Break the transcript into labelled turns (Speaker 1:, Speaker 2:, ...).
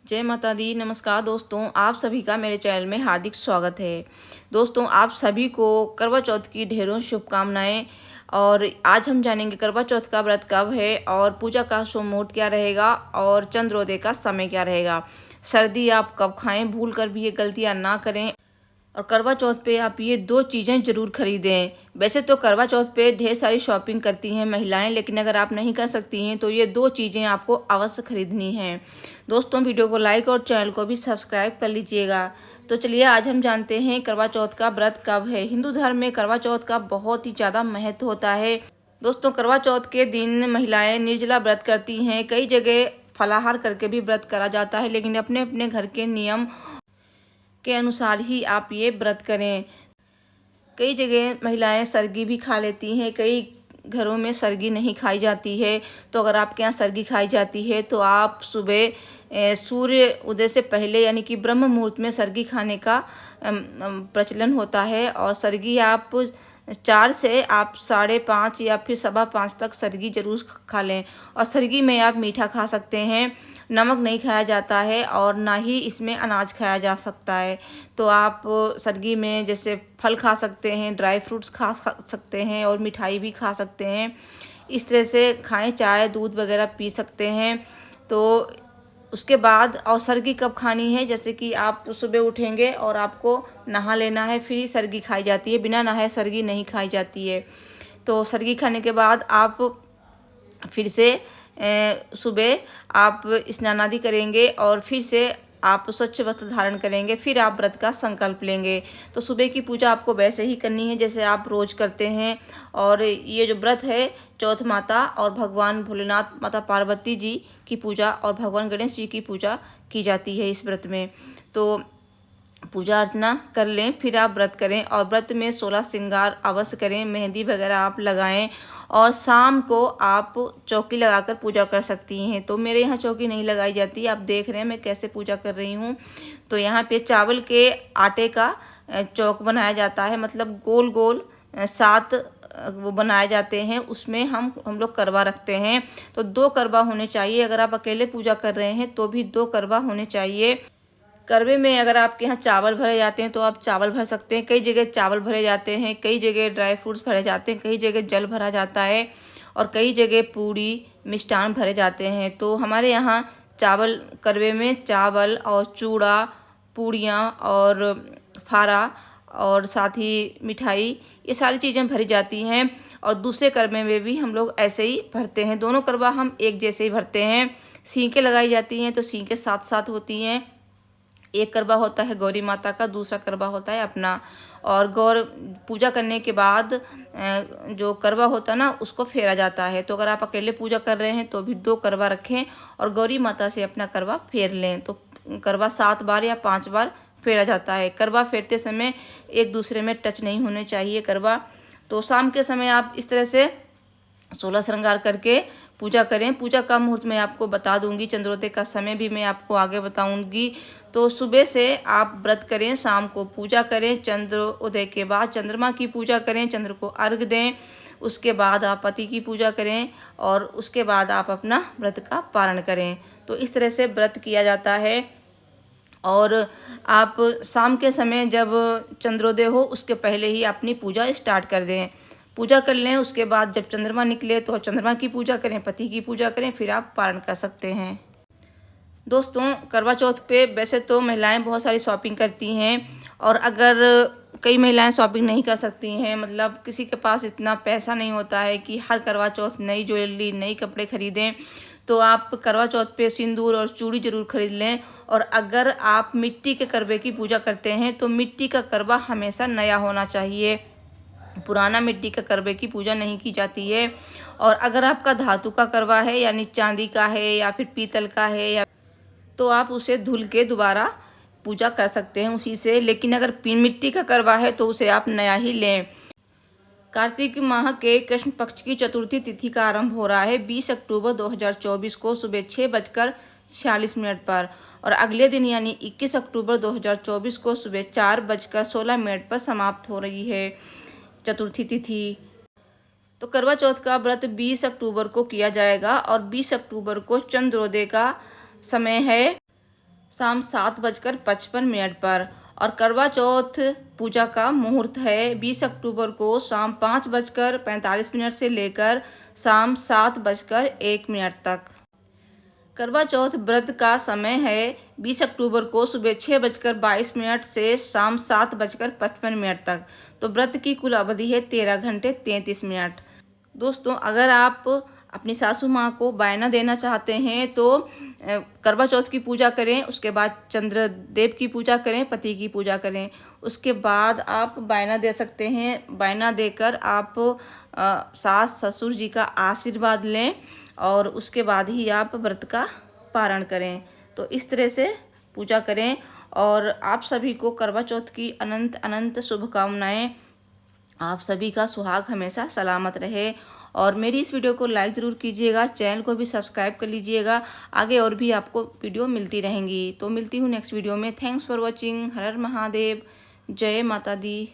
Speaker 1: जय माता दी। नमस्कार दोस्तों, आप सभी का मेरे चैनल में हार्दिक स्वागत है। दोस्तों, आप सभी को करवा चौथ की ढेरों शुभकामनाएं। और आज हम जानेंगे करवा चौथ का व्रत कब है और पूजा का शुभ मुहूर्त क्या रहेगा और चंद्रोदय का समय क्या रहेगा। सर्दी आप कब खाएं, भूल कर भी ये गलतियां ना करें। और करवा चौथ पे आप ये दो चीज़ें ज़रूर खरीदें। वैसे तो करवा चौथ पे ढेर सारी शॉपिंग करती हैं महिलाएं, लेकिन अगर आप नहीं कर सकती हैं तो ये दो चीज़ें आपको अवश्य खरीदनी हैं। दोस्तों, वीडियो को लाइक और चैनल को भी सब्सक्राइब कर लीजिएगा। तो चलिए आज हम जानते हैं करवा चौथ का व्रत कब है। हिंदू धर्म में करवा चौथ का बहुत ही ज़्यादा महत्व होता है। दोस्तों, करवा चौथ के दिन महिलाएं निर्जला व्रत करती हैं। कई जगह फलाहार करके भी व्रत करा जाता है, लेकिन अपने अपने घर के नियम के अनुसार ही आप ये व्रत करें। कई जगह महिलाएं सरगी भी खा लेती हैं, कई घरों में सरगी नहीं खाई जाती है। तो अगर आपके यहाँ सरगी खाई जाती है तो आप सुबह सूर्य उदय से पहले यानी कि ब्रह्म मुहूर्त में सरगी खाने का प्रचलन होता है। और सरगी आप 4 से आप 5:30 या फिर 5:15 तक सरगी जरूर खा लें। और सरगी में आप मीठा खा सकते हैं, नमक नहीं खाया जाता है और ना ही इसमें अनाज खाया जा सकता है। तो आप सरगी में जैसे फल खा सकते हैं, ड्राई फ्रूट्स खा सकते हैं और मिठाई भी खा सकते हैं। इस तरह से खाएं, चाय दूध वगैरह पी सकते हैं। तो उसके बाद और सरगी कब खानी है, जैसे कि आप सुबह उठेंगे और आपको नहा लेना है, फिर ही सरगी खाई जाती है। बिना नहाए सरगी नहीं खाई जाती है। तो सरगी खाने के बाद आप फिर से सुबह आप स्नान आदि करेंगे और फिर से आप स्वच्छ वस्त्र धारण करेंगे, फिर आप व्रत का संकल्प लेंगे। तो सुबह की पूजा आपको वैसे ही करनी है जैसे आप रोज करते हैं। और ये जो व्रत है, चौथ माता और भगवान भोलेनाथ, माता पार्वती जी की पूजा और भगवान गणेश जी की पूजा की जाती है इस व्रत में। तो पूजा अर्चना कर लें, फिर आप व्रत करें। और व्रत में 16 श्रृंगार अवश्य करें, मेहंदी वगैरह आप लगाएं। और शाम को आप चौकी लगाकर पूजा कर सकती हैं। तो मेरे यहाँ चौकी नहीं लगाई जाती, आप देख रहे हैं मैं कैसे पूजा कर रही हूँ। तो यहाँ पे चावल के आटे का चौक बनाया जाता है, मतलब गोल गोल 7 वो बनाए जाते हैं। उसमें हम लोग करवा रखते हैं। तो 2 करवा होने चाहिए। अगर आप अकेले पूजा कर रहे हैं तो भी 2 करवा होने चाहिए। करवे में अगर आपके यहाँ चावल भरे जाते हैं तो आप चावल भर सकते हैं। कई जगह चावल भरे जाते हैं, कई जगह ड्राई फ्रूट्स भरे जाते हैं, कई जगह जल भरा जाता है और कई जगह पूड़ी मिष्ठान भरे जाते हैं। तो हमारे यहाँ चावल, करवे में चावल और चूड़ा, पूड़ियाँ और फारा और साथ ही मिठाई, ये सारी चीज़ें भरी जाती हैं। और दूसरे करवे में भी हम लोग ऐसे ही भरते हैं। दोनों करवा हम एक जैसे ही भरते हैं। सींकें लगाई जाती हैं तो सींकें साथ साथ होती हैं। एक करवा होता है गौरी माता का, दूसरा करवा होता है अपना। और गौर पूजा करने के बाद जो करवा होता है ना, उसको फेरा जाता है। तो अगर आप अकेले पूजा कर रहे हैं तो भी 2 करवा रखें और गौरी माता से अपना करवा फेर लें। तो करवा 7 बार या 5 बार फेरा जाता है। करवा फेरते समय एक दूसरे में टच नहीं होने चाहिए करवा। तो शाम के समय आप इस तरह से 16 श्रृंगार करके पूजा करें। पूजा का मुहूर्त मैं आपको बता दूंगी, चंद्रोदय का समय भी मैं आपको आगे बताऊंगी। तो सुबह से आप व्रत करें, शाम को पूजा करें, चंद्रोदय के बाद चंद्रमा की पूजा करें, चंद्र को अर्घ दें। उसके बाद आप पति की पूजा करें और उसके बाद आप अपना व्रत का पारण करें। तो इस तरह से व्रत किया जाता है। और आप शाम के समय जब चंद्रोदय हो उसके पहले ही अपनी पूजा स्टार्ट कर दें, पूजा कर लें। उसके बाद जब चंद्रमा निकले तो चंद्रमा की पूजा करें, पति की पूजा करें, फिर आप पारण कर सकते हैं। दोस्तों, करवा चौथ पे वैसे तो महिलाएं बहुत सारी शॉपिंग करती हैं। और अगर कई महिलाएं शॉपिंग नहीं कर सकती हैं, मतलब किसी के पास इतना पैसा नहीं होता है कि हर करवा चौथ नई ज्वेलरी, नई कपड़े खरीदें, तो आप करवा चौथ पे सिंदूर और चूड़ी जरूर खरीद लें। और अगर आप मिट्टी के करवे की पूजा करते हैं तो मिट्टी का करवा हमेशा नया होना चाहिए, पुराना मिट्टी का करवे की पूजा नहीं की जाती है। और अगर आपका धातु का करवा है यानी चांदी का है या फिर पीतल का है, या तो आप उसे धुल के दोबारा पूजा कर सकते हैं उसी से। लेकिन अगर मिट्टी का करवा है तो उसे आप नया ही लें। कार्तिक माह के कृष्ण पक्ष की चतुर्थी तिथि का आरंभ हो रहा है 20 अक्टूबर 2024 को सुबह 6:46 पर। और अगले दिन यानी 21 अक्टूबर 2024 को सुबह 4:16 पर समाप्त हो रही है चतुर्थी तिथि। तो करवा चौथ का व्रत 20 अक्टूबर को किया जाएगा और 20 अक्टूबर को चंद्रोदय का समय है। शाम 7:55 पर। और करवा चौथ पूजा का मुहूर्त है 20 अक्टूबर को शाम 5:45 से लेकर शाम 7:01 तक। करवा चौथ व्रत का समय है 20 अक्टूबर को सुबह 6:22 से शाम 7:55 तक। तो व्रत की कुल अवधि है 13 घंटे 33 मिनट। दोस्तों, अगर आप अपनी सासू माँ को बायना देना चाहते हैं तो करवा चौथ की पूजा करें, उसके बाद चंद्रदेव की पूजा करें, पति की पूजा करें, उसके बाद आप बायना दे सकते हैं। बायना देकर आप सास ससुर जी का आशीर्वाद लें और उसके बाद ही आप व्रत का पारण करें। तो इस तरह से पूजा करें। और आप सभी को करवा चौथ की अनंत अनंत शुभकामनाएं। आप सभी का सुहाग हमेशा सलामत रहे। और मेरी इस वीडियो को लाइक ज़रूर कीजिएगा, चैनल को भी सब्सक्राइब कर लीजिएगा। आगे और भी आपको वीडियो मिलती रहेंगी। तो मिलती हूँ नेक्स्ट वीडियो में। Thanks for watching. हर हर महादेव। जय माता दी।